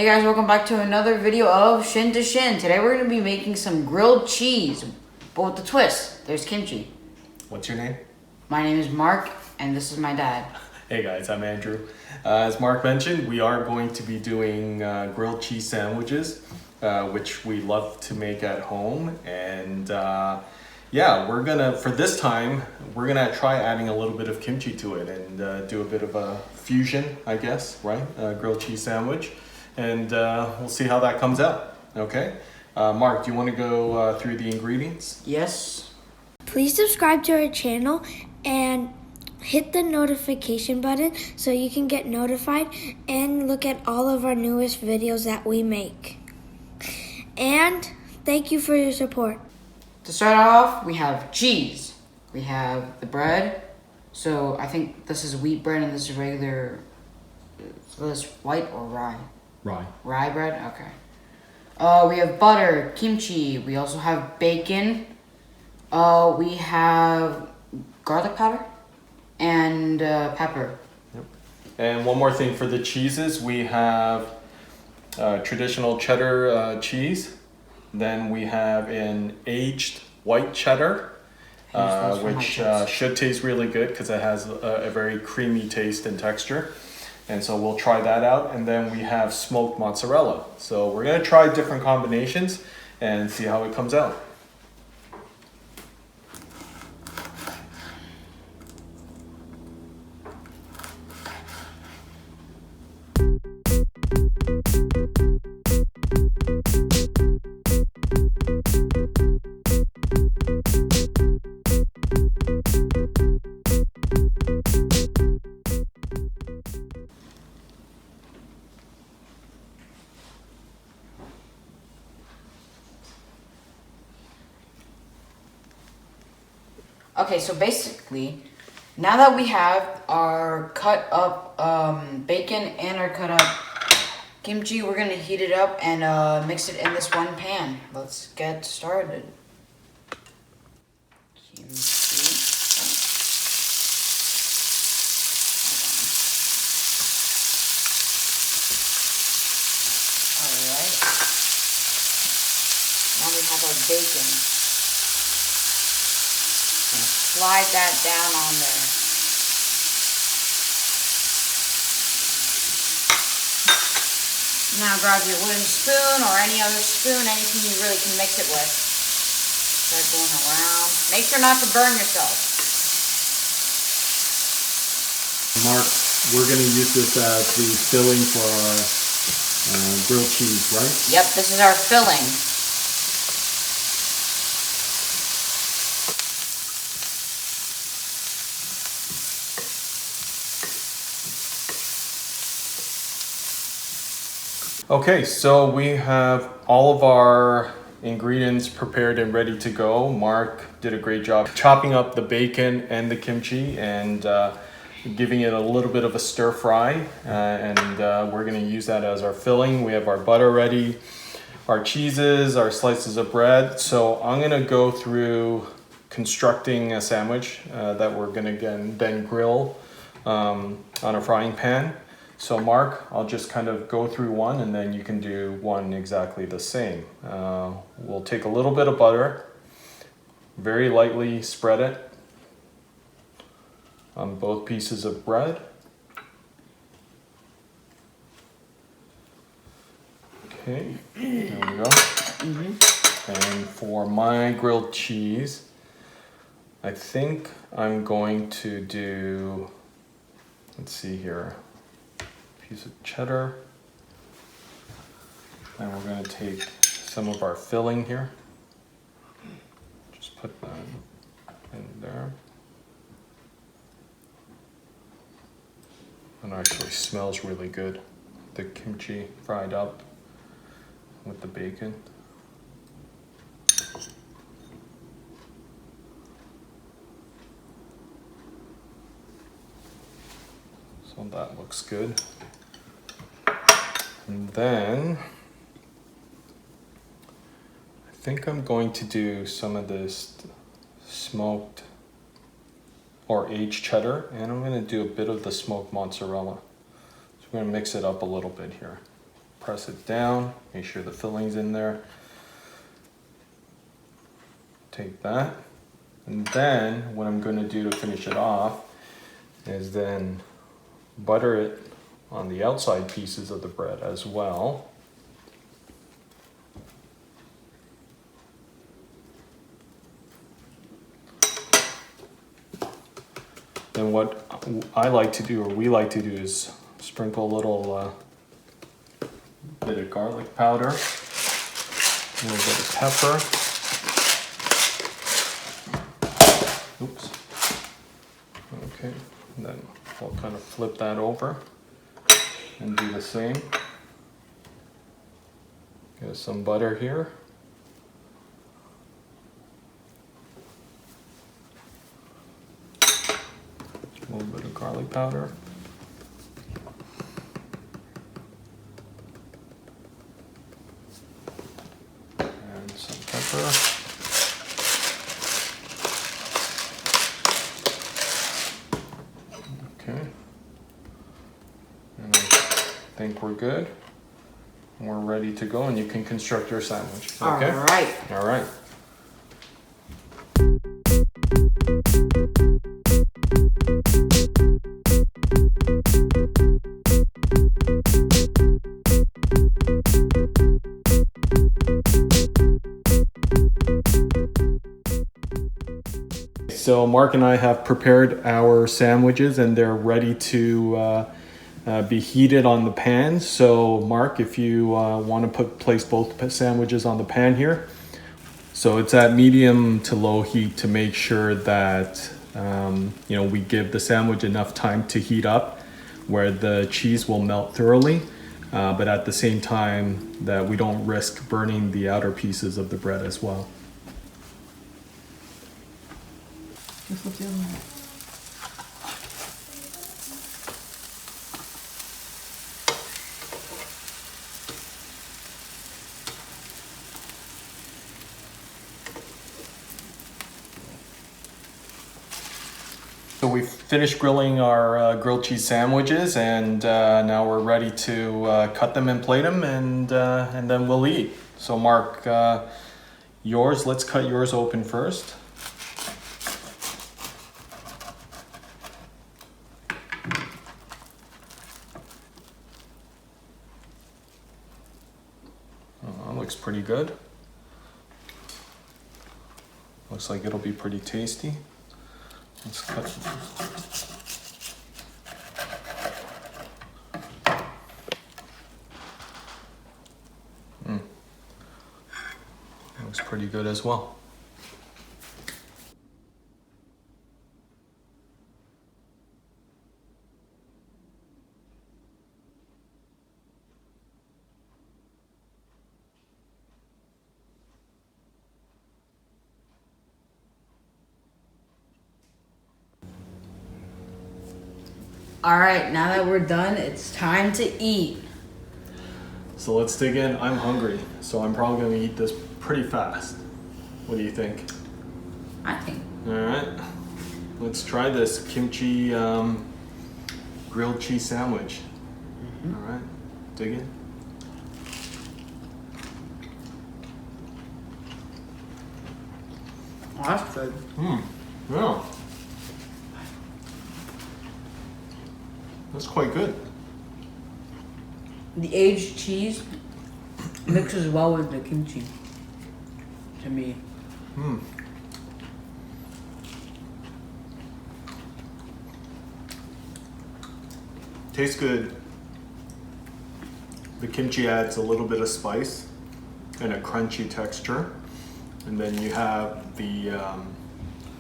Hey guys, welcome back to another video of Shintoshin. Today we're going to be making some grilled cheese, but with the twist. There's kimchi. What's your name? My name is Mark, and this is my dad. Hey guys, I'm Andrew. As Mark mentioned, we are going to be doing grilled cheese sandwiches, which we love to make at home. And yeah, for this time, we're gonna try adding a little bit of kimchi to it and do a bit of a fusion, I guess, right? Grilled cheese sandwich. And we'll see how that comes out, okay? Mark, do you want to go through the ingredients? Yes. Please subscribe to our channel and hit the notification button so you can get notified and look at all of our newest videos that we make. And thank you for your support. To start off, we have cheese. We have the bread. So I think this is wheat bread and this is regular. So this white or rye? Rye. Rye bread? Okay. We have butter, kimchi. We also have bacon. We have garlic powder and pepper. Yep. And one more thing for the cheeses, we have traditional cheddar cheese. Then we have an aged white cheddar, which should taste really good because it has a very creamy taste and texture. And so we'll try that out. And then we have smoked mozzarella. So we're gonna try different combinations and see how it comes out. Okay, so basically, now that we have our cut up bacon and our cut up kimchi, we're gonna heat it up and mix it in this one pan. Let's get started. Kimchi. Alright. Now we have our bacon. Slide that down on there. Now grab your wooden spoon or any other spoon, anything you really can mix it with. Start going around. Make sure not to burn yourself. Mark, we're gonna use this as the filling for our grilled cheese, right? Yep, this is our filling. Okay, so we have all of our ingredients prepared and ready to go. Mark did a great job chopping up the bacon and the kimchi and giving it a little bit of a stir fry. We're gonna use that as our filling. We have our butter ready, our cheeses, our slices of bread. So I'm gonna go through constructing a sandwich that we're gonna then grill on a frying pan. So Mark, I'll just kind of go through one and then you can do one exactly the same. We'll take a little bit of butter, very lightly spread it on both pieces of bread. Okay, there we go. And for my grilled cheese, I think I'm going to do, let's see here. Piece of cheddar, and we're going to take some of our filling here, just put that in there. It actually smells really good, the kimchi fried up with the bacon. So that looks good. And then I think I'm going to do some of this smoked or aged cheddar, and I'm going to do a bit of the smoked mozzarella. So we're going to mix it up a little bit here. press it down, make sure the filling's in there. Take that, and then what I'm going to do to finish it off is then butter it on the outside pieces of the bread as well. Then what I like to do, or we like to do, is sprinkle a little bit of garlic powder, a little bit of pepper. Oops. Okay, and then we'll kind of flip that over and do the same. Get some butter here. A little bit of garlic powder. And some pepper. Okay. And I think we're good. We're ready to go, and you can construct your sandwich. Okay? All right. All right. So Mark and I have prepared our sandwiches, and they're ready to be heated on the pan. So Mark, if you want to place both sandwiches on the pan here. So it's at medium to low heat to make sure that we give the sandwich enough time to heat up where the cheese will melt thoroughly, but at the same time that we don't risk burning the outer pieces of the bread as well. So we've finished grilling our grilled cheese sandwiches, and now we're ready to cut them and plate them, and then we'll eat. So Mark, let's cut yours open first. Looks pretty good. Looks like it'll be pretty tasty. Let's cut. Looks pretty good as well. All right, now that we're done, it's time to eat. So let's dig in. I'm hungry, so I'm probably gonna eat this pretty fast. What do you think? I think. All right, let's try this kimchi grilled cheese sandwich. Mm-hmm. All right, dig in. Oh, that's good. Yeah. That's quite good. The aged cheese mixes well with the kimchi, to me. Tastes good. The kimchi adds a little bit of spice and a crunchy texture. And then you have the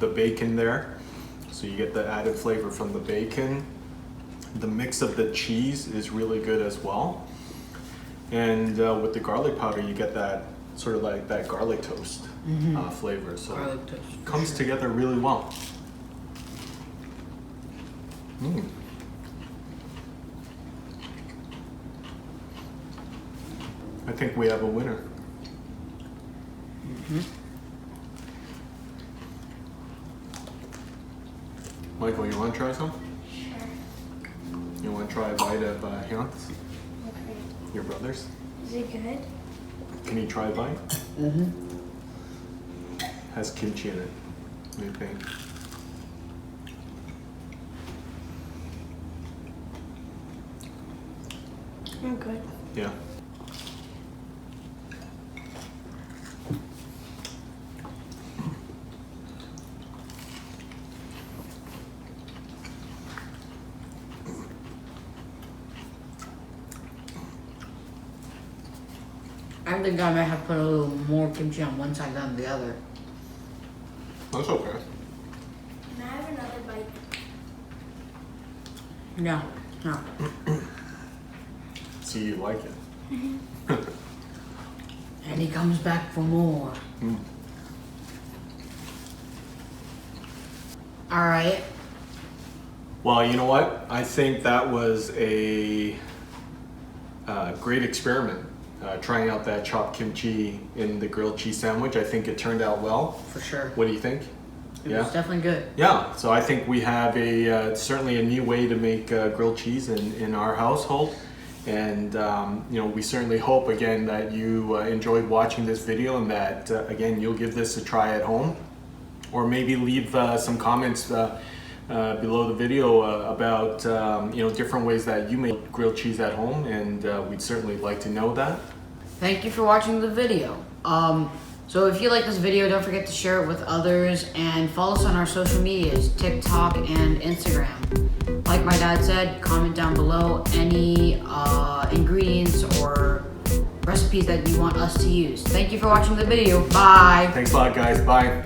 bacon there. So you get the added flavor from the bacon. The mix of the cheese is really good as well. And with the garlic powder, you get that sort of like that garlic toast flavor. So Garlic toast. it comes together really well. I think we have a winner. Michael, you want to try some? You want to try a bite of Hans? Okay. Your brother's? Is it good? Can you try a bite? Mm-hmm. Has kimchi in it. What do you think? I'm good. Yeah. I think I might have put a little more kimchi on one side than the other. That's okay. Can I have another bite? No, no. See, you like it. And he comes back for more. Mm. All right. Well, you know what? I think that was a great experiment. Trying out that chopped kimchi in the grilled cheese sandwich. I think it turned out well. For sure. What do you think? It was definitely good. Yeah, so I think we have a certainly a new way to make grilled cheese in our household. And you know, we certainly hope again that you enjoyed watching this video and that again you'll give this a try at home, or maybe leave some comments below the video about you know, different ways that you make grilled cheese at home, and we'd certainly like to know that. Thank you for watching the video. So if you like this video, don't forget to share it with others and follow us on our social medias, TikTok and Instagram. Like my dad said, comment down below any ingredients or recipes that you want us to use. Thank you for watching the video. Bye. Thanks a lot, guys. Bye.